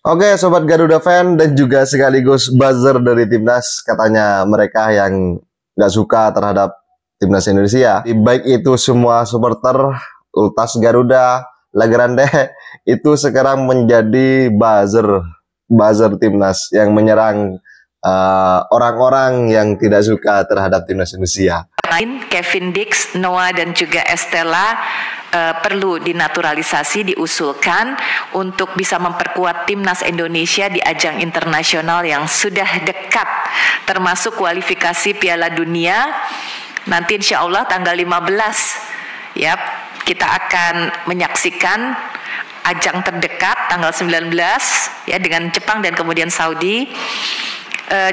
Oke, Sobat Garuda fan dan juga sekaligus buzzer dari Timnas, katanya mereka yang nggak suka terhadap Timnas Indonesia. Baik itu semua supporter Ultras Garuda, La Grande, itu sekarang menjadi buzzer Timnas yang menyerang orang-orang yang tidak suka terhadap Timnas Indonesia. Kevin Dix, Noah dan juga Estella perlu dinaturalisasi, diusulkan untuk bisa memperkuat Timnas Indonesia di ajang internasional yang sudah dekat, termasuk kualifikasi Piala Dunia nanti insya Allah tanggal 15. Ya, kita akan menyaksikan ajang terdekat tanggal 19 ya dengan Jepang dan kemudian Saudi.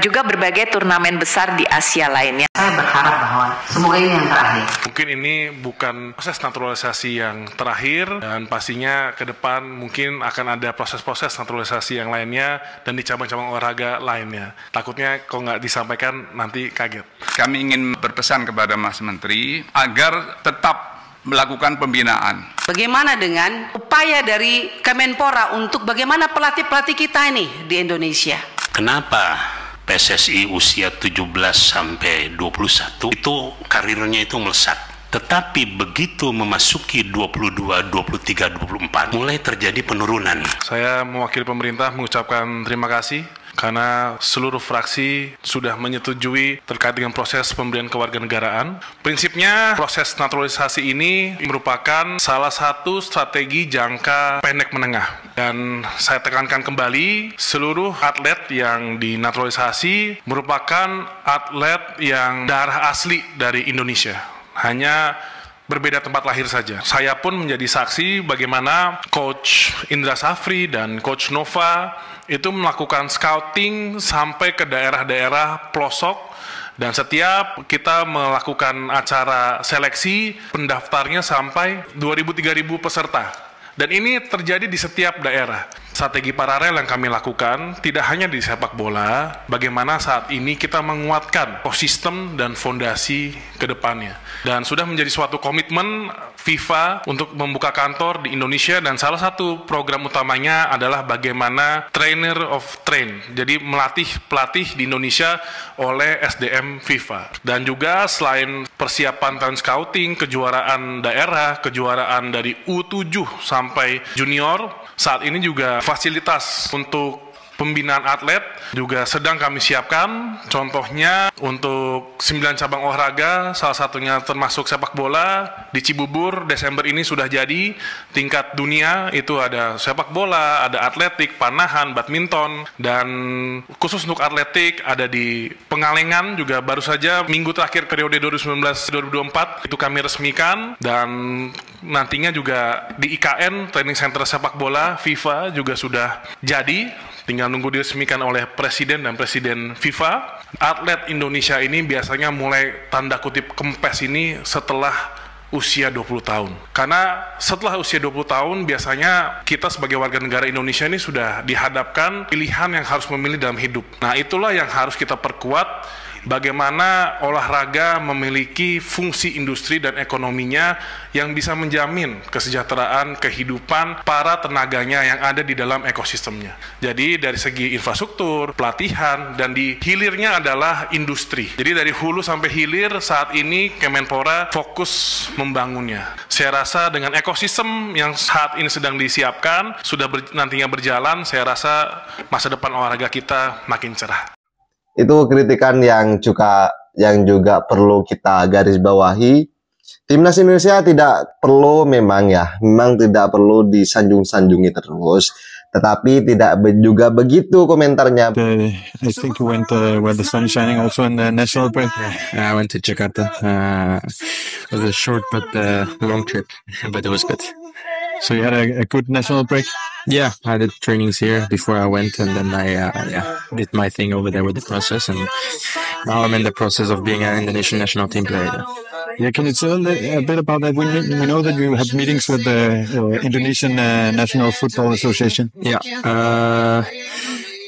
Juga berbagai turnamen besar di Asia lainnya. Saya berharap bahwa semoga ini yang terakhir. Mungkin ini bukan proses naturalisasi yang terakhir, dan pastinya ke depan mungkin akan ada proses-proses naturalisasi yang lainnya dan di cabang-cabang olahraga lainnya. Takutnya kalau nggak disampaikan nanti kaget. Kami ingin berpesan kepada Mas Menteri agar tetap melakukan pembinaan. Bagaimana dengan upaya dari Kemenpora untuk bagaimana pelatih-pelatih kita ini di Indonesia? Kenapa PSSI usia 17 sampai 21 itu karirnya itu melesat. Tetapi begitu memasuki 22, 23, 24 mulai terjadi penurunan. Saya mewakili pemerintah mengucapkan terima kasih karena seluruh fraksi sudah menyetujui terkait dengan proses pemberian kewarganegaraan. Prinsipnya proses naturalisasi ini merupakan salah satu strategi jangka pendek menengah. Dan saya tekankan kembali, seluruh atlet yang dinaturalisasi merupakan atlet yang darah asli dari Indonesia. Hanya berbeda tempat lahir saja. Saya pun menjadi saksi bagaimana Coach Indra Safri dan Coach Nova itu melakukan scouting sampai ke daerah-daerah pelosok, dan setiap kita melakukan acara seleksi, pendaftarnya sampai 2.000-3.000 peserta. Dan ini terjadi di setiap daerah. Strategi paralel yang kami lakukan tidak hanya di sepak bola, bagaimana saat ini kita menguatkan ekosistem dan fondasi ke depannya. Dan sudah menjadi suatu komitmen FIFA untuk membuka kantor di Indonesia, dan salah satu program utamanya adalah bagaimana trainer of train, jadi melatih pelatih di Indonesia oleh SDM FIFA. Dan juga selain persiapan tahun scouting, kejuaraan daerah, kejuaraan dari U7 sampai junior, saat ini juga fasilitas untuk pembinaan atlet juga sedang kami siapkan. Contohnya untuk 9 cabang olahraga, salah satunya termasuk sepak bola. Di Cibubur Desember ini sudah jadi tingkat dunia, itu ada sepak bola, ada atletik, panahan, badminton, dan khusus untuk atletik ada di Pengalengan juga baru saja minggu terakhir periode 2019-2024 itu kami resmikan. Dan nantinya juga di IKN Training Center Sepak Bola FIFA juga sudah jadi, tinggal nunggu diresmikan oleh Presiden dan Presiden FIFA. Atlet Indonesia ini biasanya mulai tanda kutip kempes ini setelah usia 20 tahun. Karena setelah usia 20 tahun biasanya kita sebagai warga negara Indonesia ini sudah dihadapkan pilihan yang harus memilih dalam hidup. Nah, itulah yang harus kita perkuat. Bagaimana olahraga memiliki fungsi industri dan ekonominya yang bisa menjamin kesejahteraan kehidupan para tenaganya yang ada di dalam ekosistemnya. Jadi dari segi infrastruktur, pelatihan, dan di hilirnya adalah industri. Jadi dari hulu sampai hilir saat ini Kemenpora fokus membangunnya. Saya rasa dengan ekosistem yang saat ini sedang disiapkan, sudah nantinya berjalan, saya rasa masa depan olahraga kita makin cerah. Itu kritikan yang juga perlu kita garis bawahi. Timnas Indonesia tidak perlu memang tidak perlu disanjung-sanjungi terus, tetapi tidak juga begitu komentarnya. I think you went where the sun is shining also in the national break. I went to Jakarta. It was a short but long trip, but it was good. So you had a good national break? Yeah, I did trainings here before I went, and then I did my thing over there with the process, and now I'm in the process of being an Indonesian national team player. Yeah, can you tell a bit about that? We know that you had meetings with the Indonesian National Football Association. Yeah,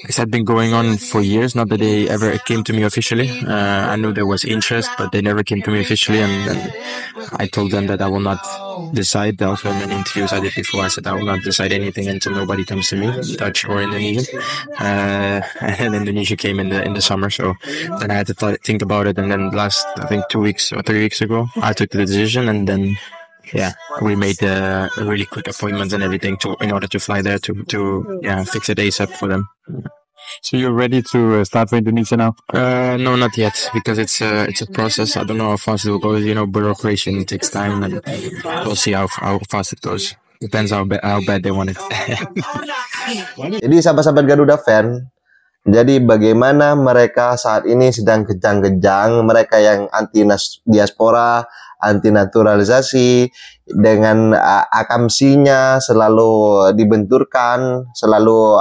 It had been going on for years, not that they ever came to me officially. I knew there was interest, but they never came to me officially. And I told them that I will not decide. Also, in many interviews I did before, I said I will not decide anything until nobody comes to me, Dutch or Indonesian. And Indonesia came in the summer, so then I had to think about it. And then I think 2 weeks or 3 weeks ago, I took the decision, and then yeah, we made a really quick appointments and everything in order to fly there to fix it ASAP for them. So you're ready to start for Indonesia now? No, not yet, because it's a process. I don't know how fast it will go. You know, bureaucracy takes time, and we'll see how fast it goes. Depends how bad they want it. Jadi sahabat-sahabat Garuda fan, jadi bagaimana mereka saat ini sedang kejang-kejang, mereka yang anti diaspora, anti naturalisasi, dengan akamsinya selalu dibenturkan, selalu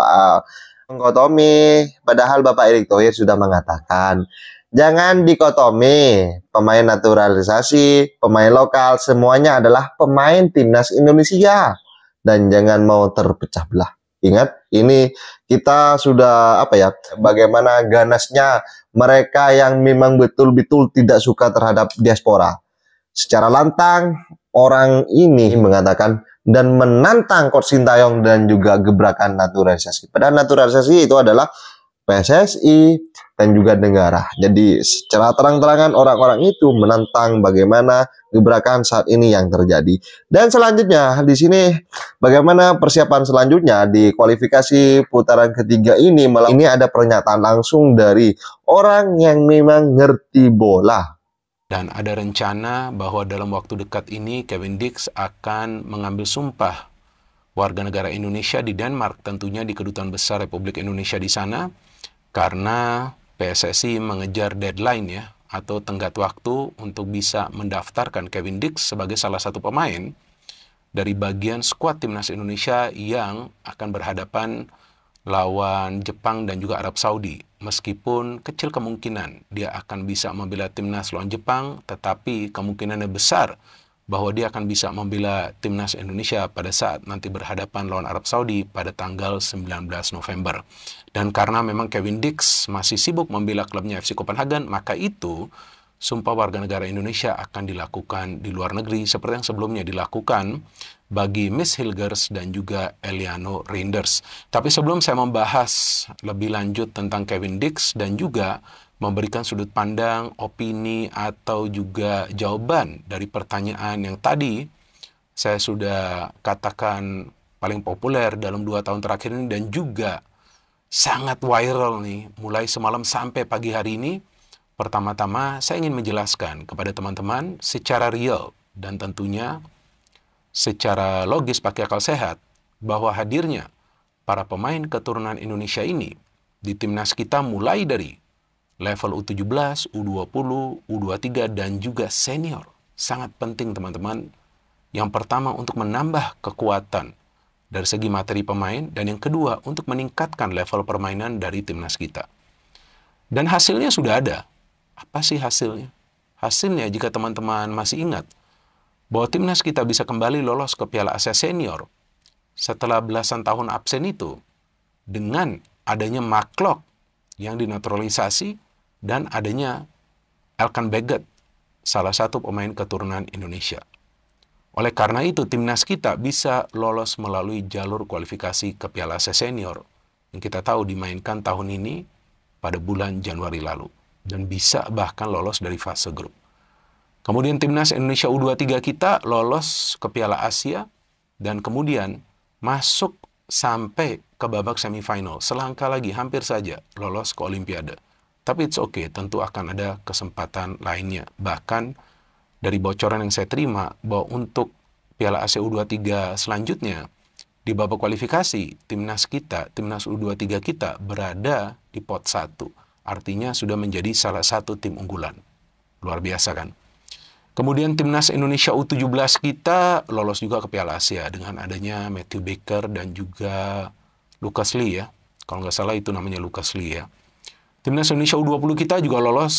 mengkotomi, padahal Bapak Erick Thohir sudah mengatakan jangan dikotomi pemain naturalisasi, pemain lokal, semuanya adalah pemain timnas Indonesia dan jangan mau terpecah belah. Ingat, ini kita sudah bagaimana ganasnya mereka yang memang betul-betul tidak suka terhadap diaspora. Secara lantang orang ini mengatakan dan menantang Coach Sintayong dan juga gebrakan naturalisasi. Padahal naturalisasi itu adalah PSSI dan juga negara. Jadi secara terang-terangan orang-orang itu menantang bagaimana gebrakan saat ini yang terjadi. Dan selanjutnya di sini bagaimana persiapan selanjutnya di kualifikasi putaran ketiga ini. Malah ini ada pernyataan langsung dari orang yang memang ngerti bola. Dan ada rencana bahwa dalam waktu dekat ini Cavendish Dix akan mengambil sumpah warga negara Indonesia di Denmark, tentunya di Kedutaan Besar Republik Indonesia di sana, karena PSSI mengejar deadline ya, atau tenggat waktu untuk bisa mendaftarkan Cavendish Dix sebagai salah satu pemain dari bagian skuad timnas Indonesia yang akan berhadapan lawan Jepang dan juga Arab Saudi. Meskipun kecil kemungkinan dia akan bisa membela timnas lawan Jepang, tetapi kemungkinannya besar bahwa dia akan bisa membela timnas Indonesia pada saat nanti berhadapan lawan Arab Saudi pada tanggal 19 November. Dan karena memang Cavendish Dix masih sibuk membela klubnya FC Copenhagen, maka itu sumpah warga negara Indonesia akan dilakukan di luar negeri seperti yang sebelumnya dilakukan bagi Miss Hilgers dan juga Eliano Reinders. Tapi sebelum saya membahas lebih lanjut tentang Cavendish Dix dan juga memberikan sudut pandang, opini, atau juga jawaban dari pertanyaan yang tadi saya sudah katakan paling populer dalam 2 tahun terakhir ini dan juga sangat viral nih mulai semalam sampai pagi hari ini. Pertama-tama saya ingin menjelaskan kepada teman-teman secara real dan tentunya secara logis pakai akal sehat bahwa hadirnya para pemain keturunan Indonesia ini di timnas kita mulai dari level U17, U20, U23 dan juga senior sangat penting teman-teman. Yang pertama untuk menambah kekuatan dari segi materi pemain dan yang kedua untuk meningkatkan level permainan dari timnas kita. Dan hasilnya sudah ada. Apa sih hasilnya? Hasilnya jika teman-teman masih ingat bahwa timnas kita bisa kembali lolos ke Piala Asia Senior setelah belasan tahun absen itu dengan adanya Mark Klok yang dinaturalisasi dan adanya Elkan Baggett, salah satu pemain keturunan Indonesia. Oleh karena itu, timnas kita bisa lolos melalui jalur kualifikasi ke Piala Asia Senior yang kita tahu dimainkan tahun ini pada bulan Januari lalu dan bisa bahkan lolos dari fase grup. Kemudian timnas Indonesia U23 kita lolos ke Piala Asia dan kemudian masuk sampai ke babak semifinal. Selangkah lagi hampir saja lolos ke Olimpiade. Tapi it's okay, tentu akan ada kesempatan lainnya. Bahkan dari bocoran yang saya terima bahwa untuk Piala Asia U23 selanjutnya di babak kualifikasi timnas U23 kita berada di pot 1. Artinya sudah menjadi salah satu tim unggulan. Luar biasa kan? Kemudian timnas Indonesia U17 kita lolos juga ke Piala Asia dengan adanya Matthew Baker dan juga Lucas Lee ya. Kalau nggak salah itu namanya Lucas Lee ya. Timnas Indonesia U20 kita juga lolos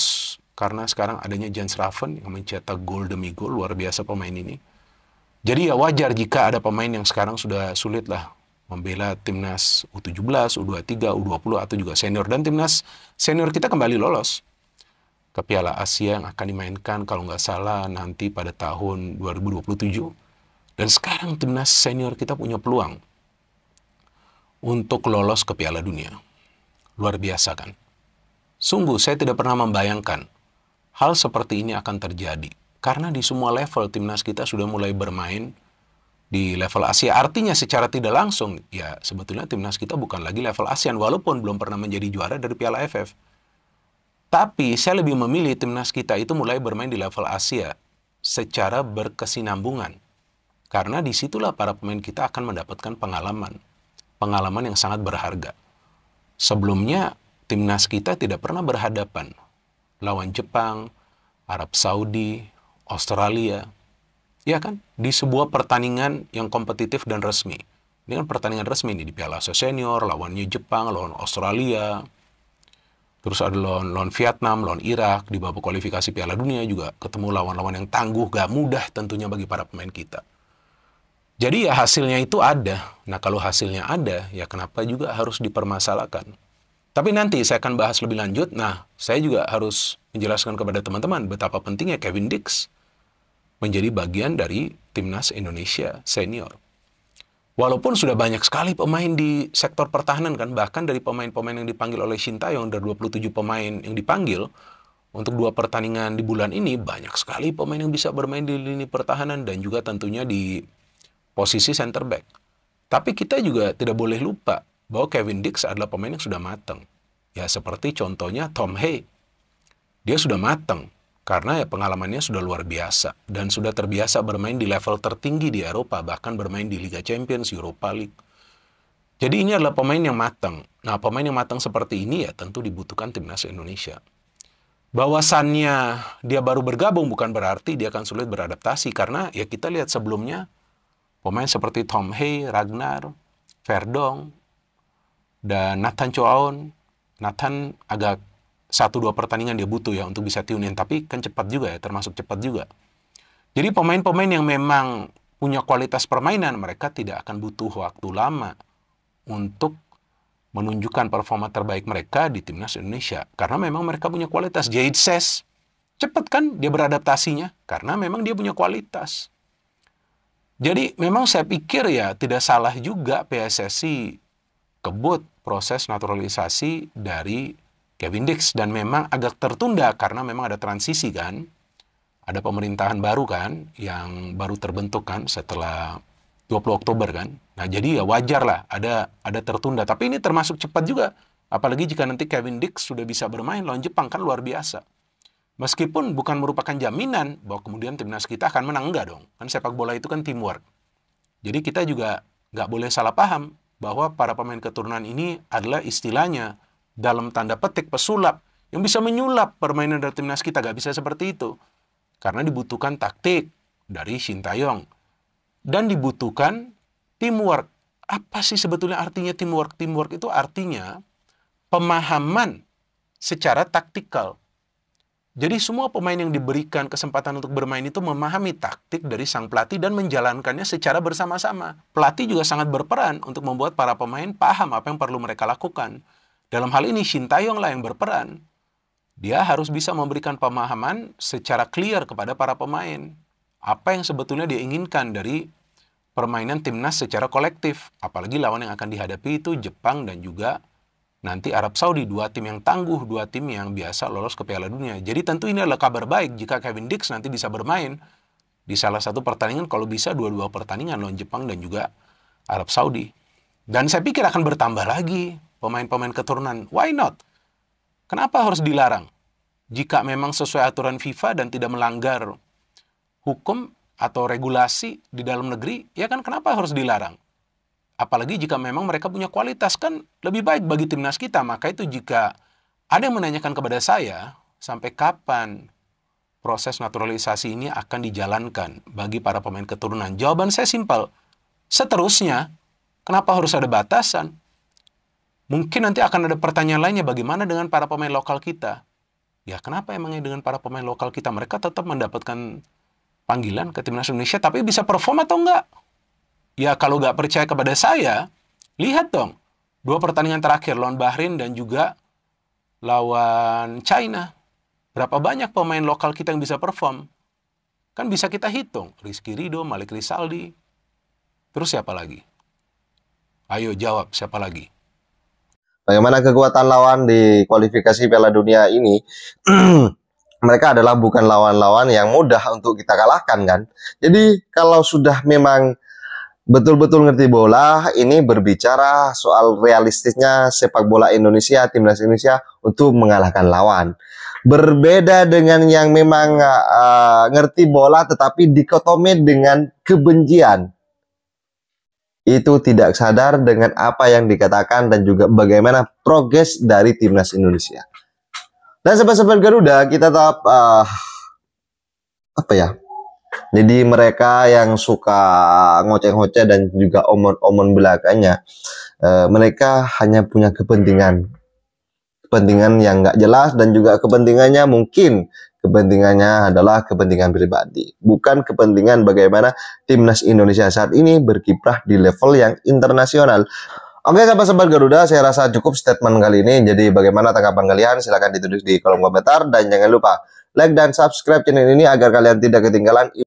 karena sekarang adanya Jens Raven yang mencetak gol demi gol. Luar biasa pemain ini. Jadi ya wajar jika ada pemain yang sekarang sudah sulit lah membela timnas U17, U23, U20 atau juga senior, dan timnas senior kita kembali lolos ke Piala Asia yang akan dimainkan kalau nggak salah nanti pada tahun 2027. Dan sekarang timnas senior kita punya peluang untuk lolos ke Piala Dunia. Luar biasa kan? Sungguh saya tidak pernah membayangkan hal seperti ini akan terjadi. Karena di semua level timnas kita sudah mulai bermain di level Asia. Artinya secara tidak langsung, ya sebetulnya timnas kita bukan lagi level ASEAN, walaupun belum pernah menjadi juara dari Piala AFF. Tapi saya lebih memilih timnas kita itu mulai bermain di level Asia secara berkesinambungan. Karena disitulah para pemain kita akan mendapatkan pengalaman. Pengalaman yang sangat berharga. Sebelumnya, timnas kita tidak pernah berhadapan lawan Jepang, Arab Saudi, Australia. Ya kan? Di sebuah pertandingan yang kompetitif dan resmi. Ini kan pertandingan resmi nih di Piala Asia Senior, lawannya Jepang, lawan Australia. Terus ada lawan Vietnam, lawan Irak, di babak kualifikasi Piala Dunia juga ketemu lawan-lawan yang tangguh, gak mudah tentunya bagi para pemain kita. Jadi ya hasilnya itu ada. Nah kalau hasilnya ada, ya kenapa juga harus dipermasalahkan? Tapi nanti saya akan bahas lebih lanjut. Nah, saya juga harus menjelaskan kepada teman-teman betapa pentingnya Kevin Dix menjadi bagian dari timnas Indonesia senior. Walaupun sudah banyak sekali pemain di sektor pertahanan kan, bahkan dari pemain-pemain yang dipanggil oleh Shin Tae-yong, dari 27 pemain yang dipanggil untuk 2 pertandingan di bulan ini, banyak sekali pemain yang bisa bermain di lini pertahanan dan juga tentunya di posisi center back. Tapi kita juga tidak boleh lupa bahwa Kevin Dix adalah pemain yang sudah matang. Ya seperti contohnya Tom Hea. Dia sudah matang. Karena ya pengalamannya sudah luar biasa dan sudah terbiasa bermain di level tertinggi di Eropa, bahkan bermain di Liga Champions, Europa League. Jadi ini adalah pemain yang matang. Nah, pemain yang matang seperti ini ya tentu dibutuhkan timnas Indonesia. Bahwasannya dia baru bergabung bukan berarti dia akan sulit beradaptasi, karena ya kita lihat sebelumnya pemain seperti Tom Hea, Ragnar, Verdong, dan Nathan Choaon. Nathan agak 1-2 pertandingan dia butuh ya untuk bisa tune in, tapi kan cepat juga ya, termasuk cepat juga. Jadi pemain-pemain yang memang punya kualitas permainan, mereka tidak akan butuh waktu lama untuk menunjukkan performa terbaik mereka di timnas Indonesia. Karena memang mereka punya kualitas. Jahid Ses, cepat kan dia beradaptasinya, karena memang dia punya kualitas. Jadi memang saya pikir ya tidak salah juga PSSI kebut proses naturalisasi dari Kevin Dix, dan memang agak tertunda karena memang ada transisi kan, ada pemerintahan baru kan, yang baru terbentuk kan setelah 20 Oktober kan. Nah jadi ya wajar lah ada tertunda, tapi ini termasuk cepat juga, apalagi jika nanti Kevin Dix sudah bisa bermain lawan Jepang kan luar biasa. Meskipun bukan merupakan jaminan bahwa kemudian timnas kita akan menang, enggak dong, kan sepak bola itu kan teamwork. Jadi kita juga nggak boleh salah paham bahwa para pemain keturunan ini adalah istilahnya dalam tanda petik pesulap yang bisa menyulap permainan dari timnas kita. Gak bisa seperti itu. Karena dibutuhkan taktik dari Shin Tae-yong. Dan dibutuhkan teamwork. Apa sih sebetulnya artinya teamwork? Teamwork itu artinya pemahaman secara taktikal. Jadi semua pemain yang diberikan kesempatan untuk bermain itu memahami taktik dari sang pelatih dan menjalankannya secara bersama-sama. Pelatih juga sangat berperan untuk membuat para pemain paham apa yang perlu mereka lakukan. Dalam hal ini Shin Tae-yong lah yang berperan. Dia harus bisa memberikan pemahaman secara clear kepada para pemain. Apa yang sebetulnya dia inginkan dari permainan timnas secara kolektif. Apalagi lawan yang akan dihadapi itu Jepang dan juga nanti Arab Saudi. 2 tim yang tangguh, 2 tim yang biasa lolos ke Piala Dunia. Jadi tentu ini adalah kabar baik jika Kevin Dix nanti bisa bermain di salah satu pertandingan, kalau bisa 2-2 pertandingan lawan Jepang dan juga Arab Saudi. Dan saya pikir akan bertambah lagi pemain-pemain keturunan. Why not? Kenapa harus dilarang? Jika memang sesuai aturan FIFA dan tidak melanggar hukum atau regulasi di dalam negeri, ya kan kenapa harus dilarang? Apalagi jika memang mereka punya kualitas, kan lebih baik bagi timnas kita. Maka itu jika ada yang menanyakan kepada saya, sampai kapan proses naturalisasi ini akan dijalankan bagi para pemain keturunan? Jawaban saya simpel. Seterusnya, kenapa harus ada batasan? Mungkin nanti akan ada pertanyaan lainnya, bagaimana dengan para pemain lokal kita? Ya kenapa emangnya dengan para pemain lokal kita? Mereka tetap mendapatkan panggilan ke timnas Indonesia, tapi bisa perform atau enggak? Ya kalau nggak percaya kepada saya, Lihat dong, 2 pertandingan terakhir lawan Bahrain dan juga lawan China. Berapa banyak pemain lokal kita yang bisa perform? Kan bisa kita hitung. Rizky Ridho, Malik Rizaldi. Terus siapa lagi? Ayo jawab, siapa lagi? Bagaimana kekuatan lawan di kualifikasi Piala Dunia ini? Mereka adalah bukan lawan-lawan yang mudah untuk kita kalahkan kan. Jadi kalau sudah memang betul-betul ngerti bola, ini berbicara soal realistisnya sepak bola Indonesia, timnas Indonesia untuk mengalahkan lawan. Berbeda dengan yang memang ngerti bola tetapi dikotomi dengan kebencian. Itu tidak sadar dengan apa yang dikatakan dan juga bagaimana progres dari timnas Indonesia. Dan sobat-sobat Garuda, kita tetap apa ya? Jadi mereka yang suka ngoceh-ngoceh dan juga omon-omon belakangnya, mereka hanya punya kepentingan yang nggak jelas dan juga kepentingannya mungkin kepentingannya adalah kepentingan pribadi, bukan kepentingan bagaimana timnas Indonesia saat ini berkiprah di level yang internasional. Oke sahabat-sahabat Garuda, saya rasa cukup statement kali ini. Jadi bagaimana tanggapan kalian? Silahkan ditulis di kolom komentar dan jangan lupa like dan subscribe channel ini agar kalian tidak ketinggalan